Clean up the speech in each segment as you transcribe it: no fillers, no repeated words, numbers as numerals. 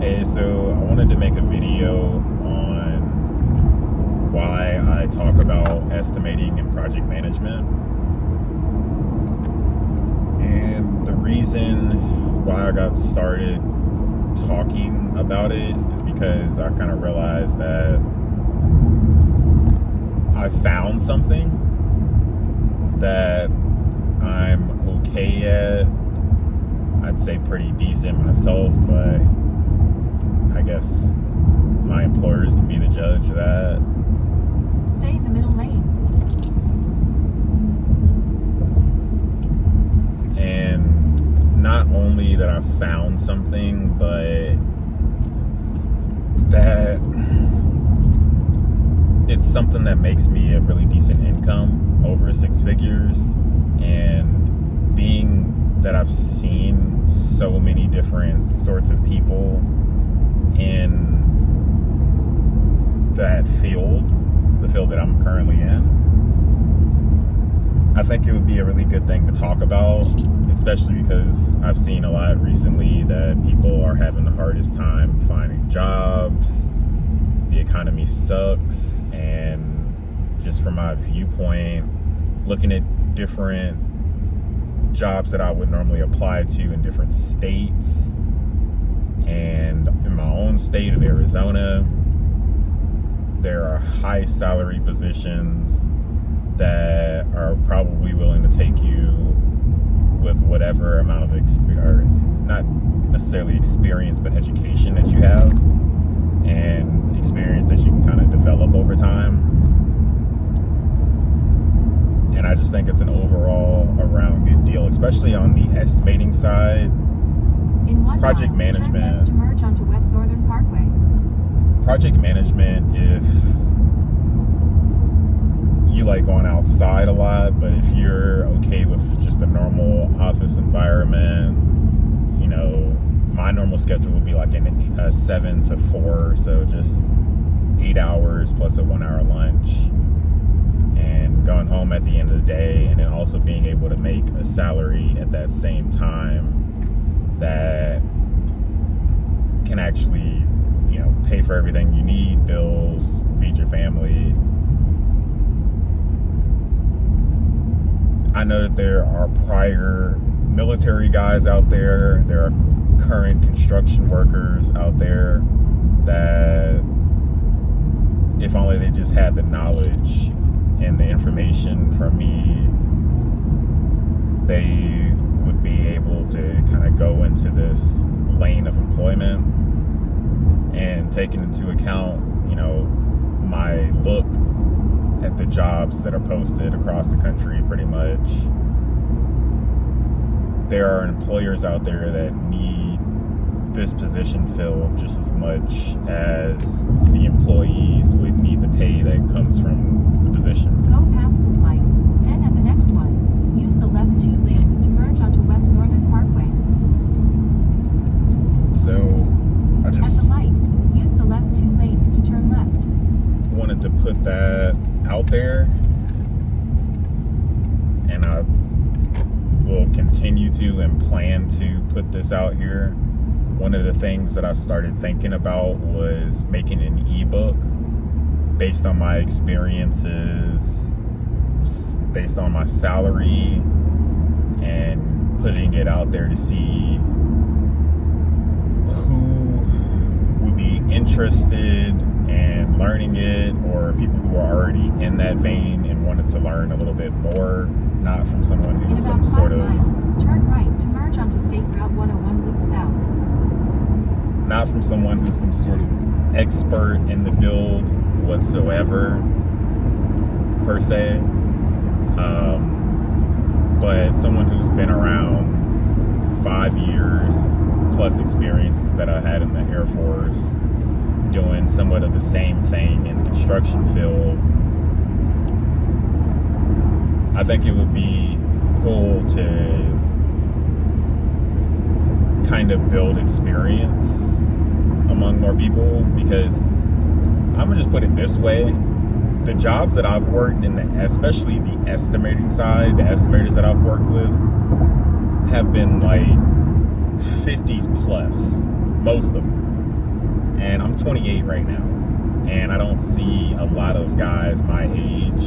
Hey, so I wanted to make a video on why I talk about estimating and project management. And the reason why I got started talking about it is because I kind of realized that I found something that I'm okay at. I'd say pretty decent myself, but I guess my employers can be the judge of that. Stay in the middle lane. And not only that I found something, but that it's something that makes me a really decent income, over 6 figures. And being that I've seen so many different sorts of people in that field, the field that I'm currently in, I think it would be a really good thing to talk about, especially because I've seen a lot recently that people are having the hardest time finding jobs. The economy sucks, and just from my viewpoint, looking at different jobs that I would normally apply to in different states, and in my own state of Arizona, there are high salary positions that are probably willing to take you with whatever amount of experience, not necessarily experience, but education that you have, and experience that you can kind of develop over time. And I just think it's an overall around good deal, especially on the estimating side. In 1 Project mile, turn left management. to merge onto West Northern Parkway. Project management, if you like going outside a lot, but if you're okay with just a normal office environment, you know, my normal schedule would be like a 7 to 4, so just 8 hours plus a 1 hour lunch, and going home at the end of the day, and then also being able to make a salary at that same time that can actually, you know, pay for everything you need, bills, feed your family. I know that there are prior military guys out there, there are current construction workers out there that if only they just had the knowledge and the information from me, they would be able to kind of go into this lane of employment. And taking into account, you know, my look at the jobs that are posted across the country, pretty much, there are employers out there that need this position filled just as much as the employees would need the pay that comes from the position. Go past this light, then at the next one, use the left 2 lanes to merge onto West Northern Parkway. So I At the just light, use the left 2 lanes to turn left. wanted to put that out there, and I will continue to and plan to put this out here. One of the things that I started thinking about was making an ebook based on my experiences, based on my salary, and putting it out there to see who would be interested in learning it, or people who are already in that vein and wanted to learn a little bit more, not from someone In who's about some 5 sort of miles, turn right to merge onto State Route 101 loop south. not from someone who's some sort of expert in the field whatsoever, per se, but someone who's been around 5 years plus experience that I had in the Air Force, doing somewhat of the same thing in the construction field. I think it would be cool to kind of build experience among more people, because I'm gonna just put it this way: the jobs that I've worked in, especially the estimating side, the estimators that I've worked with have been like 50s plus, most of them. And I'm 28 right now, and I don't see a lot of guys my age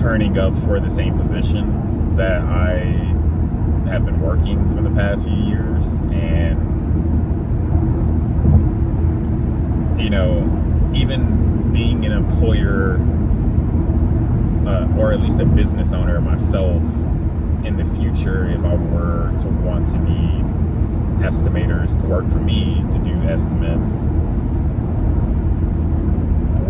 turning up for the same position that I have been working for the past few years. And, you know, even being an employer, or at least a business owner myself, in the future, if I were to want to need estimators to work for me to do estimates,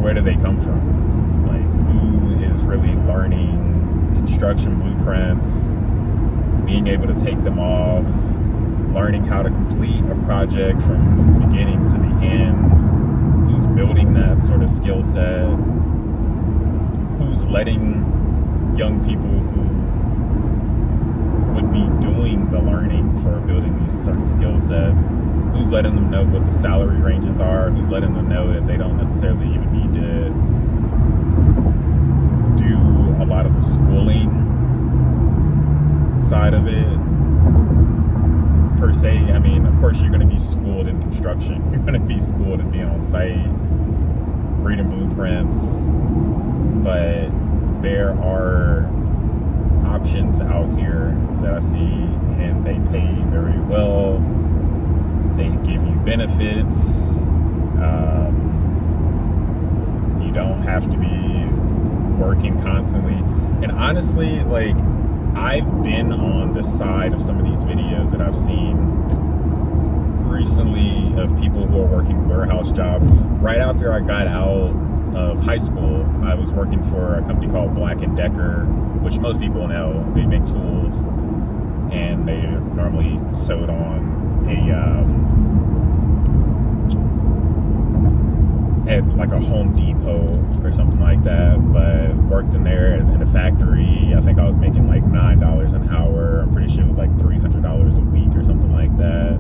where do they come from? Like, who is really learning construction blueprints, being able to take them off, learning how to complete a project from the beginning to the end? Who's building that sort of skill set? Who's letting young people who would be doing the learning for building these certain skill sets, who's letting them know what the salary ranges are? Who's letting them know that they don't necessarily even need to do a lot of the schooling side of it per se? I mean, of course, you're going to be schooled in construction. You're going to be schooled in being on site, reading blueprints, but there are options out here that I see, and they pay very well. They give you benefits. You don't have to be working constantly. And honestly, like, I've been on the side of some of these videos that I've seen recently of people who are working warehouse jobs. Right after I got out of high school, I was working for a company called Black & Decker, which most people know. They make tools, and they normally sewed on at like a Home Depot or something like that, but worked in there in a factory. I think I was making like $9 an hour. I'm pretty sure it was like $300 a week or something like that.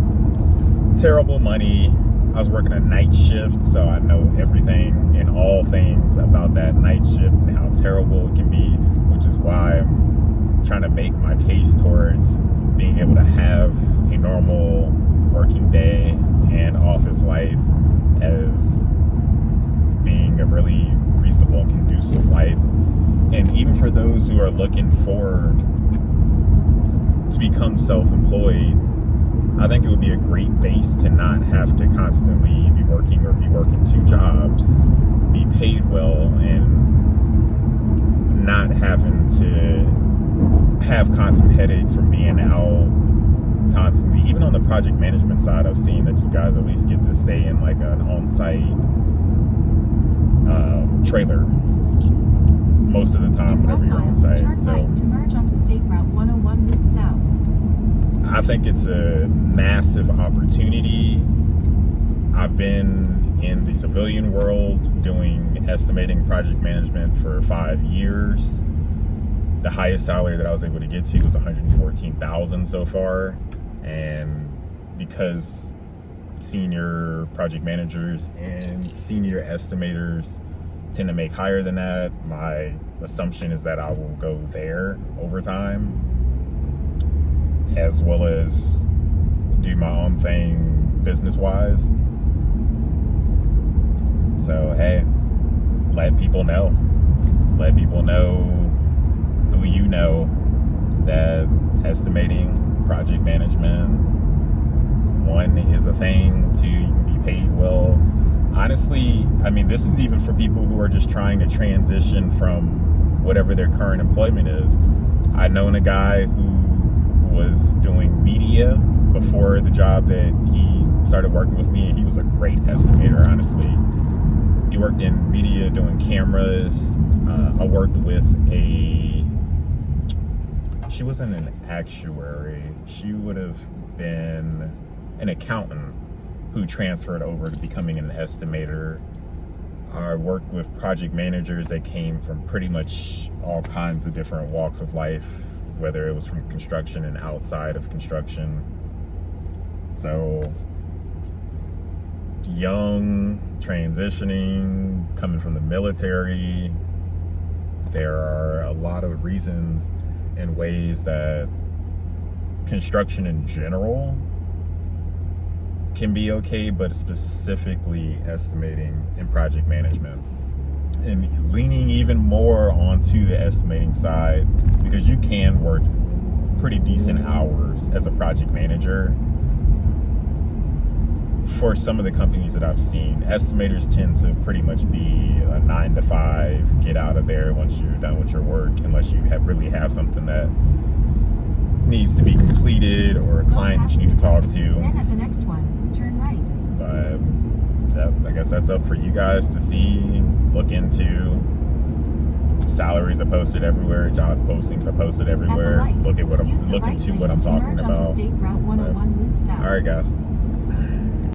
Terrible money. I was working a night shift, so I know everything and all things about that night shift and how terrible it can be, which is why I'm trying to make my case towards being able to have a normal working day and office life as being a really reasonable and conducive life. And even for those who are looking to become self-employed, I think it would be a great base to not have to constantly be working or be working two jobs, be paid well, and not having to have constant headaches from being out constantly. Even on the project management side, I've seen that you guys at least get to stay in like an on-site trailer most of the time whenever you're on site. Turn right to merge onto State Route 101 loop south. I think it's a massive opportunity. I've been in the civilian world doing estimating project management for 5 years. The highest salary that I was able to get to was $114,000 so far. And because senior project managers and senior estimators tend to make higher than that, my assumption is that I will go there over time, as well as do my own thing business-wise. So, hey, let people know. Let people know who you know that estimating, project management, one, is a thing, two, you can be paid well. Honestly, I mean, this is even for people who are just trying to transition from whatever their current employment is. I've known a guy who was doing media before the job that he started working with me, and he was a great estimator, honestly. He worked in media doing cameras. I worked with she wasn't an actuary, she would have been an accountant who transferred over to becoming an estimator. I worked with project managers that came from pretty much all kinds of different walks of life, whether it was from construction and outside of construction. So, young, transitioning, coming from the military, there are a lot of reasons and ways that construction in general can be okay, but specifically estimating and project management. And leaning even more onto the estimating side, because you can work pretty decent hours as a project manager. For some of the companies that I've seen, estimators tend to pretty much be a 9 to 5, get out of there once you're done with your work, unless you really have something that needs to be completed or a client that you need to talk to. Then at the next one, turn right. But I guess that's up for you guys to see, look into. Salaries are posted everywhere, job postings are posted everywhere. Look at what I'm talking about. State Route 101 loop south. All right, guys.